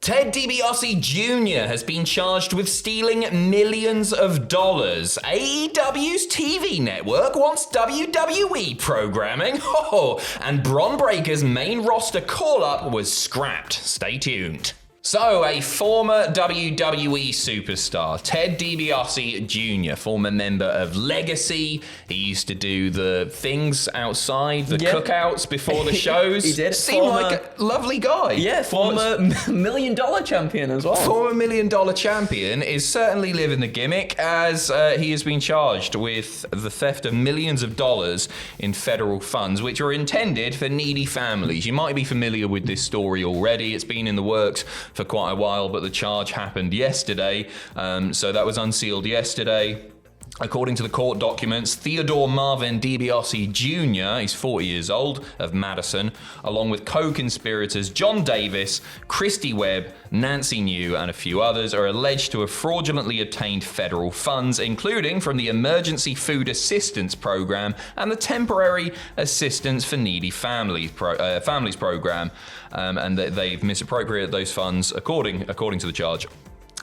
Ted DiBiase Jr has been charged with stealing millions of dollars. AEW's TV network wants WWE programming. And Bron Breakker's main roster call-up was scrapped. Stay tuned. So, a former WWE superstar, Ted DiBiase Jr., former member of Legacy. He used to do the things outside, the cookouts before the shows. He did. Seemed like a lovely guy. Yeah, former $1 million champion as well. Former $1 million champion is certainly living the gimmick, as he has been charged with the theft of millions of dollars in federal funds, which are intended for needy families. You might be familiar with this story already. It's been in the works for quite a while, but the charge happened yesterday. So that was unsealed yesterday. According to the court documents, Theodore Marvin DiBiase Jr., he's 40 years old, of Madison, along with co-conspirators John Davis, Christy Webb, Nancy New, and a few others, are alleged to have fraudulently obtained federal funds, including from the Emergency Food Assistance Program and the Temporary Assistance for Needy Families Program, and they've misappropriated those funds, according to the charge,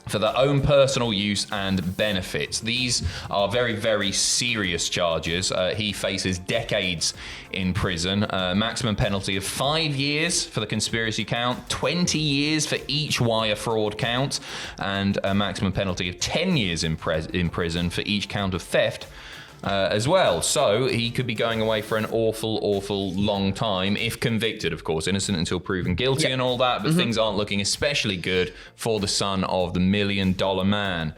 for their own personal use and benefits. These are very, very serious charges. He faces decades in prison, maximum penalty of 5 years for the conspiracy count, 20 years for each wire fraud count, and a maximum penalty of 10 years in prison for each count of theft as well. So he could be going away for an awful, awful long time if convicted, of course, innocent until proven guilty and all that, but things aren't looking especially good for the son of the $1 million man.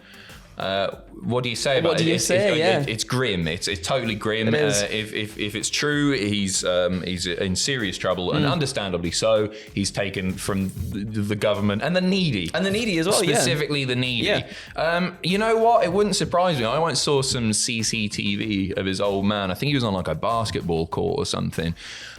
What do you say about it? It's grim. It's totally grim. If it's true, he's in serious trouble, and understandably so. He's taken from the government and the needy. And the needy as well, specifically the needy. Yeah. You know what? It wouldn't surprise me. I once saw some CCTV of his old man. I think he was on like a basketball court or something.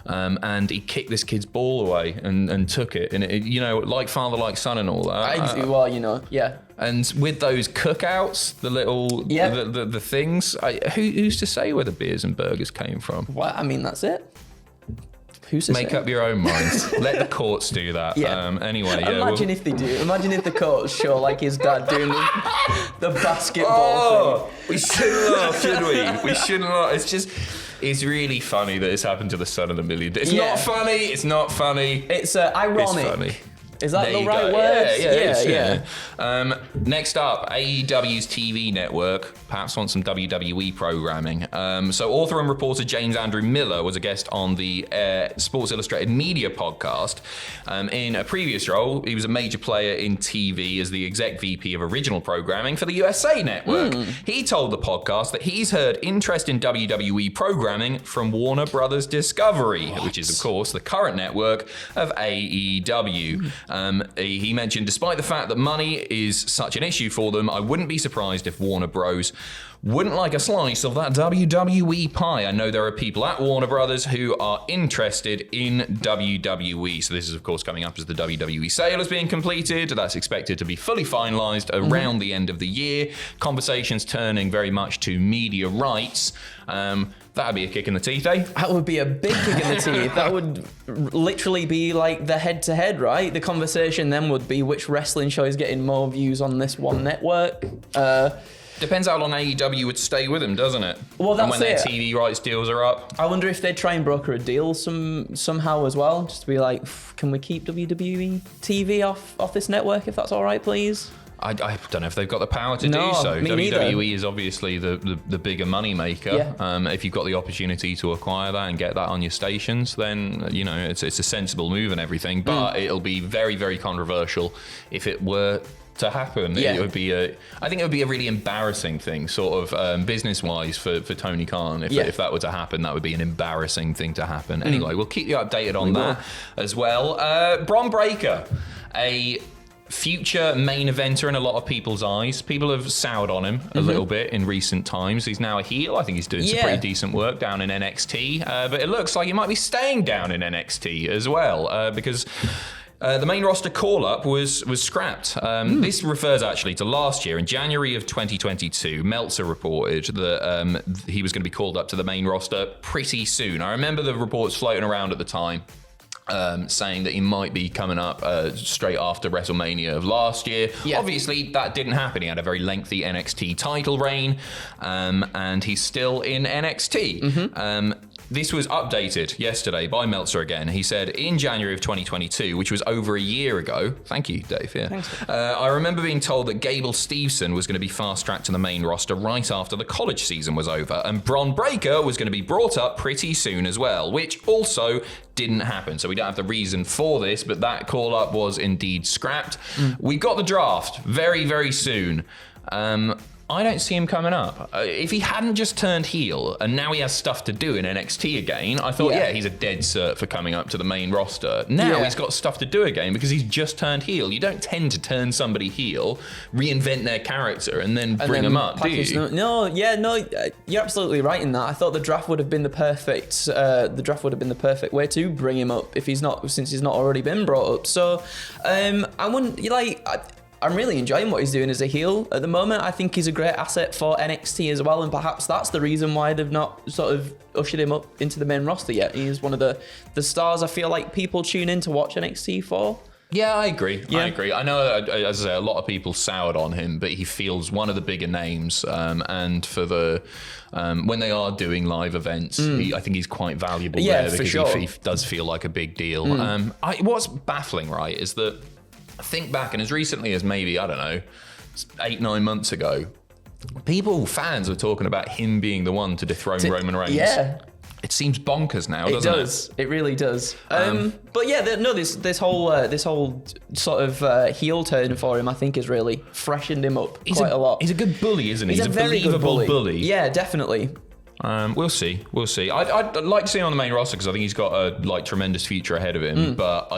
And he kicked this kid's ball away and took it. And, like father, like son and all that. And with those cookouts, the little, the things, who's to say where the beers and burgers came from? Well, I mean, that's it. Who's to Make say? up your own minds. Let the courts do that. Anyway, Imagine if they do. Imagine if the courts show like his dad doing the basketball thing. We shouldn't laugh, should we? We shouldn't laugh. It's really funny that it's happened to the son of the million. It's not funny. It's not funny. It's ironic. It's funny. Is that the right word? Yeah. Next up, AEW's TV Network perhaps wants some WWE programming. So author and reporter James Andrew Miller was a guest on the Sports Illustrated Media podcast. In a previous role, he was a major player in TV as the exec VP of original programming for the USA Network. He told the podcast that he's heard interest in WWE programming from Warner Brothers Discovery, which is, of course, the current network of AEW. He mentioned, despite the fact that money is such an issue for them, I wouldn't be surprised if Warner Bros. Wouldn't like a slice of that WWE pie. I know there are people at Warner Brothers who are interested in WWE. So this is, of course, coming up as the WWE sale is being completed. That's expected to be fully finalized around the end of the year. Conversations turning very much to media rights. That'd be a kick in the teeth, eh? That would be a big kick in the teeth. That would literally be like the head-to-head, right? The conversation then would be which wrestling show is getting more views on this one network. Depends how long AEW would stay with them, doesn't it? Well, that's and when their TV rights deals are up. I wonder if they'd try and broker a deal somehow as well, just to be like, can we keep WWE TV off this network if that's all right, please? I don't know if they've got the power to do so. WWE is obviously the bigger money maker. Yeah. If you've got the opportunity to acquire that and get that on your stations, then it's a sensible move and everything. But it'll be very, very controversial if it were to happen. I think it would be a really embarrassing thing, sort of business-wise for Tony Khan. If that were to happen, that would be an embarrassing thing to happen. Anyway, we'll keep you updated on that as well. Bron Breakker, a future main eventer in a lot of people's eyes. People have soured on him a little bit in recent times. He's now a heel. I think he's doing some pretty decent work down in NXT. But it looks like he might be staying down in NXT as well, because the main roster call-up was scrapped. This refers actually to last year. In January of 2022, Meltzer reported that he was going to be called up to the main roster pretty soon. I remember the reports floating around at the time. saying that he might be coming up straight after WrestleMania of last year. Yeah. Obviously, that didn't happen. He had a very lengthy NXT title reign, and he's still in NXT. Mm-hmm. This was updated yesterday by Meltzer again. He said, in January of 2022, which was over a year ago, thank you, Dave, yeah. Thanks. I remember being told that Gable Steveson was going to be fast-tracked to the main roster right after the college season was over, and Bron Breakker was going to be brought up pretty soon as well, which also didn't happen. So we don't have the reason for this, but that call-up was indeed scrapped. We got the draft very, very soon. I don't see him coming up. If he hadn't just turned heel and now he has stuff to do in NXT again, I thought, yeah he's a dead cert for coming up to the main roster. Now he's got stuff to do again because he's just turned heel. You don't tend to turn somebody heel, reinvent their character, and then bring them up, do you? No, you're absolutely right in that. I thought the draft would have been the perfect way to bring him up since he's not already been brought up. So, I'm really enjoying what he's doing as a heel at the moment. I think he's a great asset for NXT as well, and perhaps that's the reason why they've not sort of ushered him up into the main roster yet. He's one of the stars I feel like people tune in to watch NXT for. Yeah, I agree. I know, as I say, a lot of people soured on him, but he feels one of the bigger names. And for the when they are doing live events, I think he's quite valuable there because he does feel like a big deal. What's baffling, right, is that I think back, and as recently as maybe, I don't know, 8-9 months ago, fans were talking about him being the one to dethrone Roman Reigns. Yeah. It seems bonkers now, doesn't it? It does. It really does. But yeah, this whole sort of heel turn for him, I think, has really freshened him up quite a lot. He's a good bully, isn't he? He's a very believable bully. Yeah, definitely. We'll see. I'd like to see him on the main roster because I think he's got a tremendous future ahead of him. But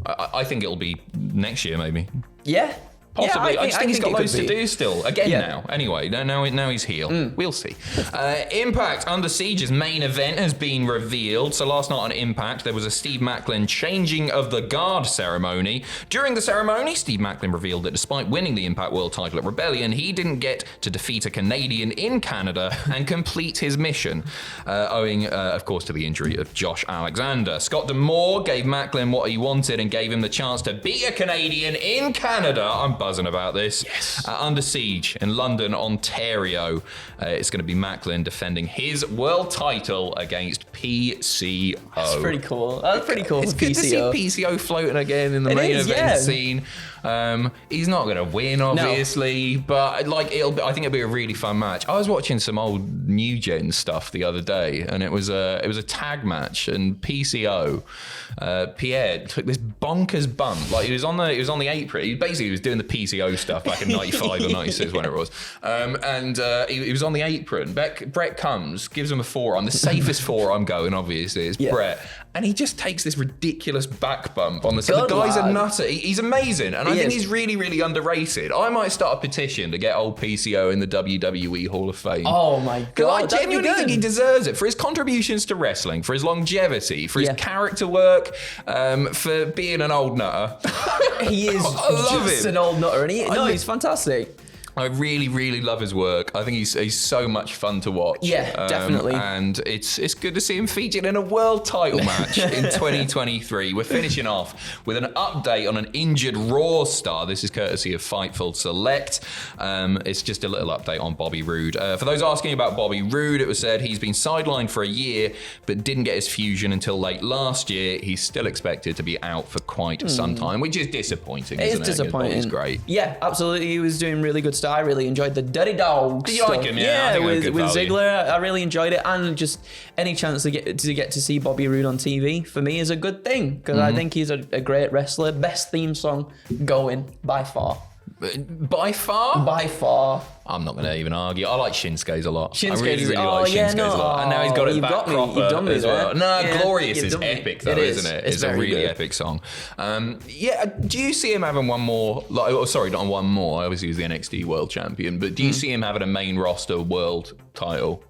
I think it'll be next year, maybe. Yeah. Possibly. I just think he's got loads to do still. Again now. Anyway, now he's heel. We'll see. Impact Under Siege's main event has been revealed. So last night on Impact, there was a Steve Macklin changing of the guard ceremony. During the ceremony, Steve Macklin revealed that despite winning the Impact World title at Rebellion, he didn't get to defeat a Canadian in Canada and complete his mission, owing, of course, to the injury of Josh Alexander. Scott D'Amore gave Macklin what he wanted and gave him the chance to beat a Canadian in Canada. I'm buzzing about this. Yes. Under Siege in London, Ontario. It's going to be Macklin defending his world title against PCO. That's pretty cool. It's good to see PCO floating again in the main event scene. He's not going to win, obviously, but I think it'll be a really fun match. I was watching some old New Gen stuff the other day, and it was a tag match, and PCO, Pierre took this bonkers bump. Like he was on the apron. He was doing the PCO stuff back in '95 or '96, whenever it was. He was on the apron. Brett comes, gives him a forearm, the safest forearm going, obviously, is Brett. And he just takes this ridiculous back bump on the side. The guy's a nutter. He's amazing. And I think he's really, really underrated. I might start a petition to get old PCO in the WWE Hall of Fame. Oh my God. I genuinely think he deserves it for his contributions to wrestling, for his longevity, for his character work, for being an old nutter. He is just an old nutter. And he's fantastic. I really, really love his work. I think he's so much fun to watch. Yeah, definitely. And it's good to see him featured in a world title match in 2023. We're finishing off with an update on an injured Raw star. This is courtesy of Fightful Select. It's just a little update on Bobby Roode. For those asking about Bobby Roode, it was said he's been sidelined for a year, but didn't get his fusion until late last year. He's still expected to be out for quite some time, which is disappointing, isn't it? It's disappointing. Bobby's great. Yeah, absolutely. He was doing really good stuff. I really enjoyed the Dirty Dog. Did you like him? Yeah, with Ziggler, I really enjoyed it, and just any chance to get to see Bobby Roode on TV for me is a good thing because I think he's a great wrestler. Best theme song going by far. By far? By far. I'm not going to even argue. I like Shinsuke's a lot. Shinsuke's, I really like Shinsuke's a lot. And now he's got it back proper. You've done me as well. No, Glorious is epic though, isn't it? It's a really epic song. Do you see him having one more, not one more, obviously he was the NXT World Champion, but do you see him having a main roster world title?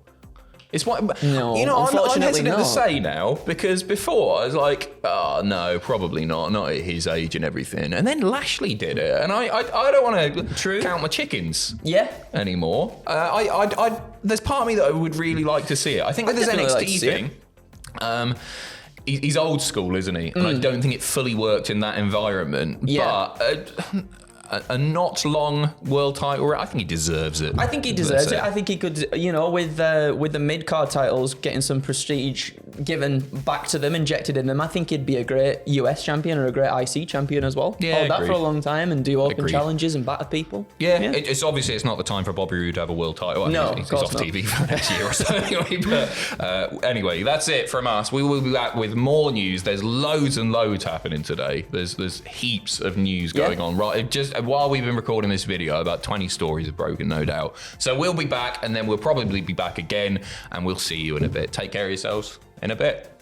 It's what I'm hesitant to say now because before I was like, oh no, probably not at his age and everything. And then Lashley did it, and I don't want to count my chickens anymore. There's part of me that I would really like to see it. I think with this NXT thing, he's old school, isn't he? And I don't think it fully worked in that environment. Yeah. But a not long world title, I think he deserves it. I think he deserves it. I think he could, with the mid-card titles, getting some prestige given back to them, injected in them, I think he'd be a great US champion or a great IC champion as well. Yeah, hold that for a long time and do open Agreed. challenges and batter people. Yeah. It's obviously it's not the time for Bobby Roode to have a world title. He's off TV for the next year or so anyway. But anyway, that's it from us. We will be back with more news. There's loads and loads happening today. There's heaps of news going on. Right, just while we've been recording this video, about 20 stories have broken, no doubt. So we'll be back, and then we'll probably be back again, and we'll see you in a bit. Take care of yourselves in a bit.